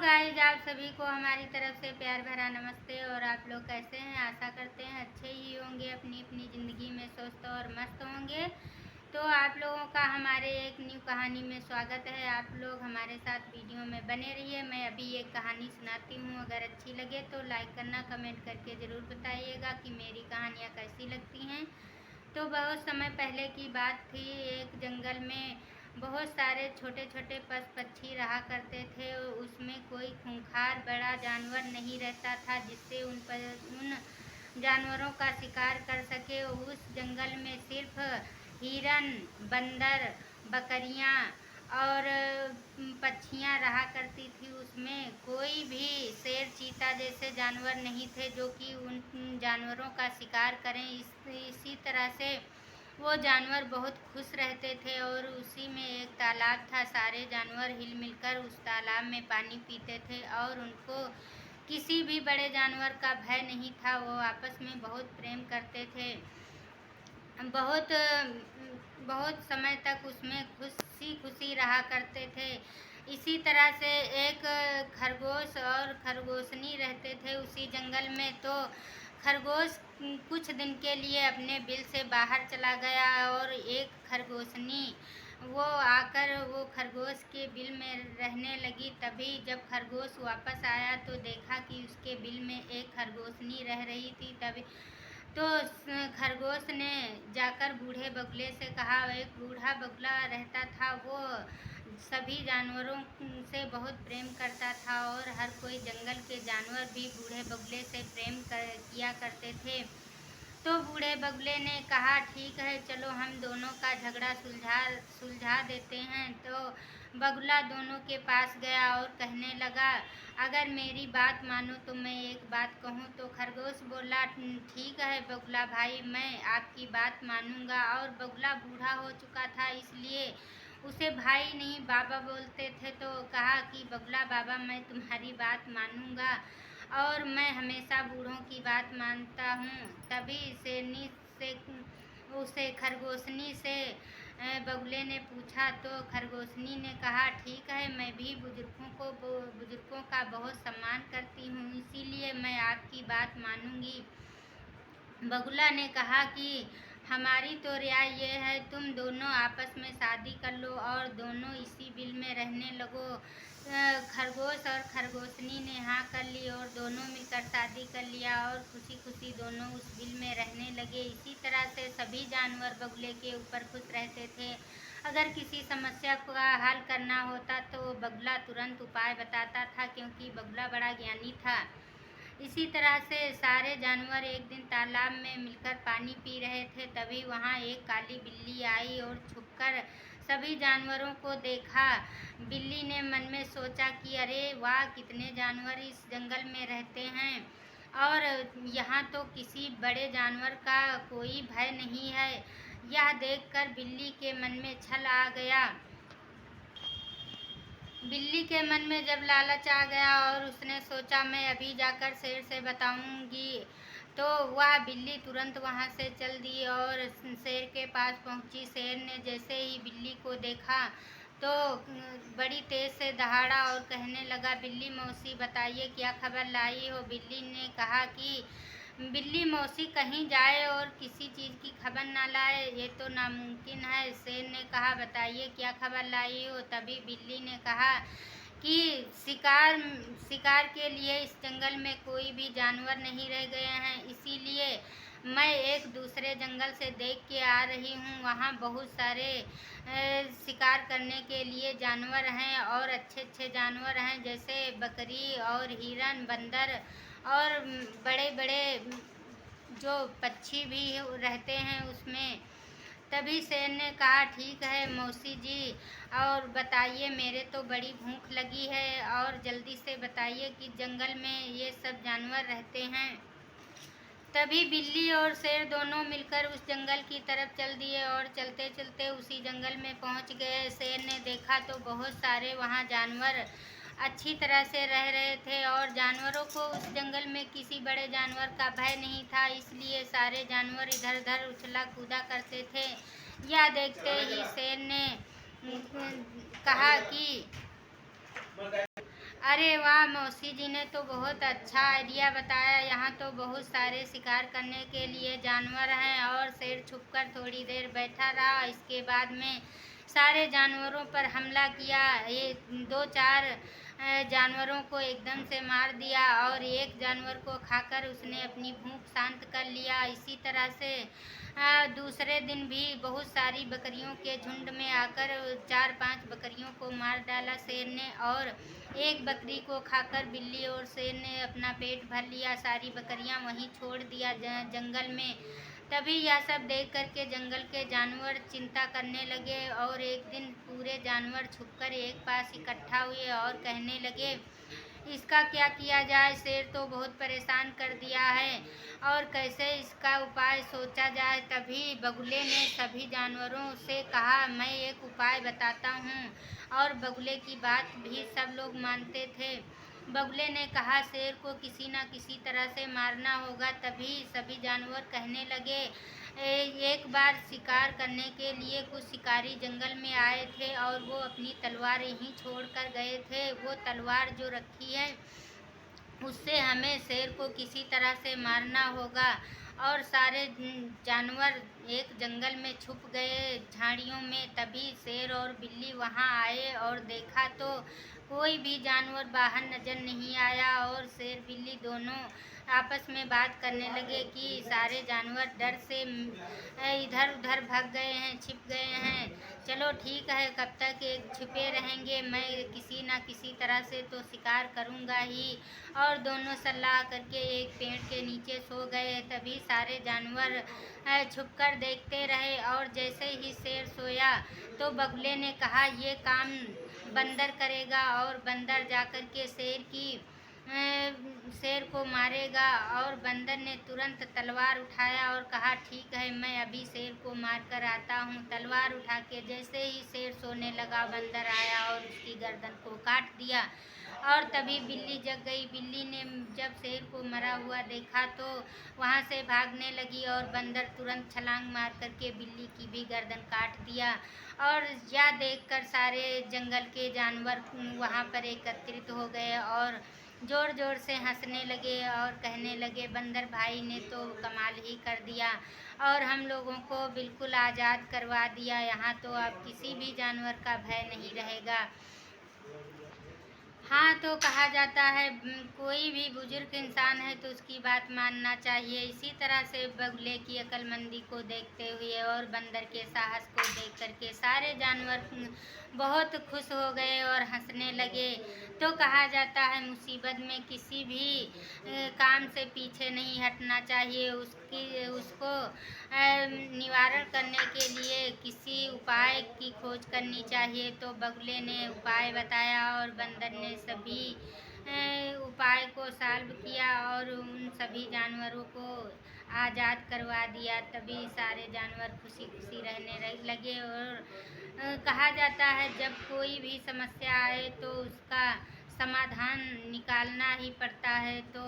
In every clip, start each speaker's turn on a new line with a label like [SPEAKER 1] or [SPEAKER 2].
[SPEAKER 1] Guys, आप सभी को हमारी तरफ से प्यार भरा नमस्ते। और आप लोग कैसे हैं? आशा करते हैं अच्छे ही होंगे, अपनी अपनी ज़िंदगी में स्वस्थ और मस्त होंगे। तो आप लोगों का हमारे एक न्यू कहानी में स्वागत है। आप लोग हमारे साथ वीडियो में बने रहिए। मैं अभी एक कहानी सुनाती हूँ, अगर अच्छी लगे तो लाइक करना, कमेंट करके ज़रूर बताइएगा कि मेरी कहानियाँ कैसी लगती हैं। तो बहुत समय पहले की बात थी। एक जंगल में बहुत सारे छोटे छोटे पक्षी रहा करते थे। उसमें कोई खूंखार बड़ा जानवर नहीं रहता था जिससे उन जानवरों का शिकार कर सके। उस जंगल में सिर्फ हिरन, बंदर, बकरियां और पक्षियां रहा करती थी। उसमें कोई भी शेर, चीता जैसे जानवर नहीं थे जो कि उन जानवरों का शिकार करें। इसी तरह से वो जानवर बहुत खुश रहते थे। और उसी में एक तालाब था। सारे जानवर हिल मिलकर उस तालाब में पानी पीते थे और उनको किसी भी बड़े जानवर का भय नहीं था। वो आपस में बहुत प्रेम करते थे। बहुत बहुत समय तक उसमें खुशी खुशी रहा करते थे। इसी तरह से एक खरगोश और खरगोशनी रहते थे उसी जंगल में। तो खरगोश कुछ दिन के लिए अपने बिल से बाहर चला गया और एक खरगोशनी वो आकर वो खरगोश के बिल में रहने लगी। तभी जब खरगोश वापस आया तो देखा कि उसके बिल में एक खरगोशनी रह रही थी। तभी तो खरगोश ने जाकर बूढ़े बगुले से कहा। एक बूढ़ा बगुला रहता था। वो सभी जानवरों से बहुत प्रेम करता था और हर कोई जंगल के जानवर भी बूढ़े बगुले से किया करते थे। तो बूढ़े बगुले ने कहा, ठीक है, चलो हम दोनों का झगड़ा सुलझा देते हैं। तो बगुला दोनों के पास गया और कहने लगा, अगर मेरी बात मानो तो मैं एक बात कहूँ। तो खरगोश बोला, ठीक है बगुला भाई, मैं आपकी बात मानूंगा। और बगुला बूढ़ा हो चुका था, इसलिए उसे भाई नहीं बाबा बोलते थे। तो कहा कि बगुला बाबा, मैं तुम्हारी बात मानूंगा और मैं हमेशा बूढ़ों की बात मानता हूँ। तभी शेरनी से उसे खरगोशनी से बगुले ने पूछा। तो खरगोशनी ने कहा, ठीक है, मैं भी बुजुर्गों का बहुत सम्मान करती हूँ, इसीलिए मैं आपकी बात मानूंगी। बगुला ने कहा कि हमारी तो राय ये है, तुम दोनों आपस में शादी कर लो और दोनों इसी बिल में रहने लगो। खरगोश और खरगोशनी ने हाँ कर ली और दोनों मिलकर शादी कर लिया और खुशी खुशी दोनों उस बिल में रहने लगे। इसी तरह से सभी जानवर बगुले के ऊपर खुश रहते थे। अगर किसी समस्या का हल करना होता तो बगुला तुरंत उपाय बताता था, क्योंकि बगुला बड़ा ज्ञानी था। इसी तरह से सारे जानवर एक दिन तालाब में मिलकर पानी पी रहे थे। तभी वहाँ एक काली बिल्ली आई और छुपकर सभी जानवरों को देखा। बिल्ली ने मन में सोचा कि अरे वाह, कितने जानवर इस जंगल में रहते हैं और यहाँ तो किसी बड़े जानवर का कोई भय नहीं है। यह देखकर बिल्ली के मन में छल आ गया। बिल्ली के मन में जब लालच आ गया और उसने सोचा, मैं अभी जाकर शेर से बताऊंगी, तो वह बिल्ली तुरंत वहां से चल दी और शेर के पास पहुंची। शेर ने जैसे ही बिल्ली को देखा तो बड़ी तेज से दहाड़ा और कहने लगा, बिल्ली मौसी, बताइए क्या खबर लाई हो। बिल्ली ने कहा कि बिल्ली मौसी कहीं जाए और किसी चीज़ की खबर ना लाए, ये तो नामुमकिन है। शेर ने कहा, बताइए क्या खबर लाई हो। तभी बिल्ली ने कहा कि शिकार के लिए इस जंगल में कोई भी जानवर नहीं रह गए हैं, इसीलिए मैं एक दूसरे जंगल से देख के आ रही हूँ। वहाँ बहुत सारे शिकार करने के लिए जानवर हैं और अच्छे अच्छे जानवर हैं, जैसे बकरी और हिरन, बंदर और बड़े बड़े जो पक्षी भी रहते हैं उसमें। तभी शेर ने कहा, ठीक है मौसी जी, और बताइए, मेरे तो बड़ी भूख लगी है और जल्दी से बताइए कि जंगल में ये सब जानवर रहते हैं। तभी बिल्ली और शेर दोनों मिलकर उस जंगल की तरफ चल दिए और चलते चलते उसी जंगल में पहुंच गए। शेर ने देखा तो बहुत सारे वहां जानवर अच्छी तरह से रह रहे थे और जानवरों को उस जंगल में किसी बड़े जानवर का भय नहीं था, इसलिए सारे जानवर इधर उधर उछला कूदा करते थे। यह देखते ही शेर ने कहा कि अरे वाह! मौसी जी ने तो बहुत अच्छा आइडिया बताया। यहाँ तो बहुत सारे शिकार करने के लिए जानवर हैं और शेर छुपकर थोड़ी देर बैठा रहा। इसके बाद में सारे जानवरों पर हमला किया। ये 2-4 जानवरों को एकदम से मार दिया और एक जानवर को खाकर उसने अपनी भूख शांत कर लिया। इसी तरह से दूसरे दिन भी बहुत सारी बकरियों के झुंड में आकर 4-5 बकरियों को मार डाला शेर ने और एक बकरी को खाकर बिल्ली और शेर ने अपना पेट भर लिया। सारी बकरियां वहीं छोड़ दिया जंगल में। तभी यह सब देख करके जंगल के जानवर चिंता करने लगे और एक दिन पूरे जानवर छुपकर एक पास इकट्ठा हुए और कहने लगे, इसका क्या किया जाए? शेर तो बहुत परेशान कर दिया है और कैसे इसका उपाय सोचा जाए। तभी बगुले ने सभी जानवरों से कहा, मैं एक उपाय बताता हूँ। और बगुले की बात भी सब लोग मानते थे। बगुले ने कहा, शेर को किसी न किसी तरह से मारना होगा। तभी सभी जानवर कहने लगे, एक बार शिकार करने के लिए कुछ शिकारी जंगल में आए थे और वो अपनी तलवार यहीं छोड़ कर गए थे। वो तलवार जो रखी है उससे हमें शेर को किसी तरह से मारना होगा। और सारे जानवर एक जंगल में छुप गए झाड़ियों में। तभी शेर और बिल्ली वहां आए और देखा तो कोई भी जानवर बाहर नजर नहीं आया और शेर बिल्ली दोनों आपस में बात करने लगे कि सारे जानवर डर से इधर उधर भाग गए हैं, छिप गए हैं। चलो ठीक है, कब तक एक छिपे रहेंगे, मैं किसी न किसी तरह से तो शिकार करूँगा ही। और दोनों सलाह करके एक पेड़ के नीचे सो गए। तभी सारे जानवर छुपकर देखते रहे और जैसे ही शेर सोया तो बगुले ने कहा, ये काम बंदर करेगा और बंदर जाकर के शेर को मारेगा। और बंदर ने तुरंत तलवार उठाया और कहा, ठीक है, मैं अभी शेर को मार कर आता हूँ। तलवार उठा के जैसे ही शेर सोने लगा, बंदर आया और उसकी गर्दन को काट दिया। और तभी बिल्ली जग गई। बिल्ली ने जब शेर को मरा हुआ देखा तो वहाँ से भागने लगी और बंदर तुरंत छलांग मार करके बिल्ली की भी गर्दन काट दिया। और यह देखकर सारे जंगल के जानवर वहाँ पर एकत्रित हो गए और जोर जोर से हंसने लगे और कहने लगे, बंदर भाई ने तो कमाल ही कर दिया और हम लोगों को बिल्कुल आज़ाद करवा दिया। यहाँ तो अब किसी भी जानवर का भय नहीं रहेगा। हाँ, तो कहा जाता है कोई भी बुजुर्ग इंसान है तो उसकी बात मानना चाहिए। इसी तरह से बगुले की अक्लमंदी को देखते हुए और बंदर के साहस को देख कर के सारे जानवर बहुत खुश हो गए और हंसने लगे। तो कहा जाता है मुसीबत में किसी भी काम से पीछे नहीं हटना चाहिए। उसको निवारण करने के लिए किसी उपाय की खोज करनी चाहिए। तो बगुले ने उपाय बताया और बंदर ने सभी उपाय को सॉल्व किया और उन सभी जानवरों को आज़ाद करवा दिया। तभी सारे जानवर खुशी खुशी रहने लगे। और कहा जाता है जब कोई भी समस्या आए तो उसका समाधान निकालना ही पड़ता है। तो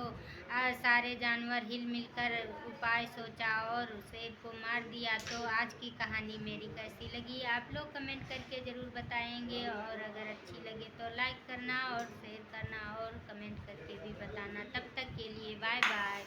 [SPEAKER 1] सारे जानवर हिल मिलकर उपाय सोचा और शेर को मार दिया। तो आज की कहानी मेरी कैसी लगी आप लोग कमेंट करके ज़रूर बताएंगे और अगर अच्छी लगे तो लाइक करना और शेयर करना और कमेंट करके भी बताना। तब तक के लिए बाय बाय।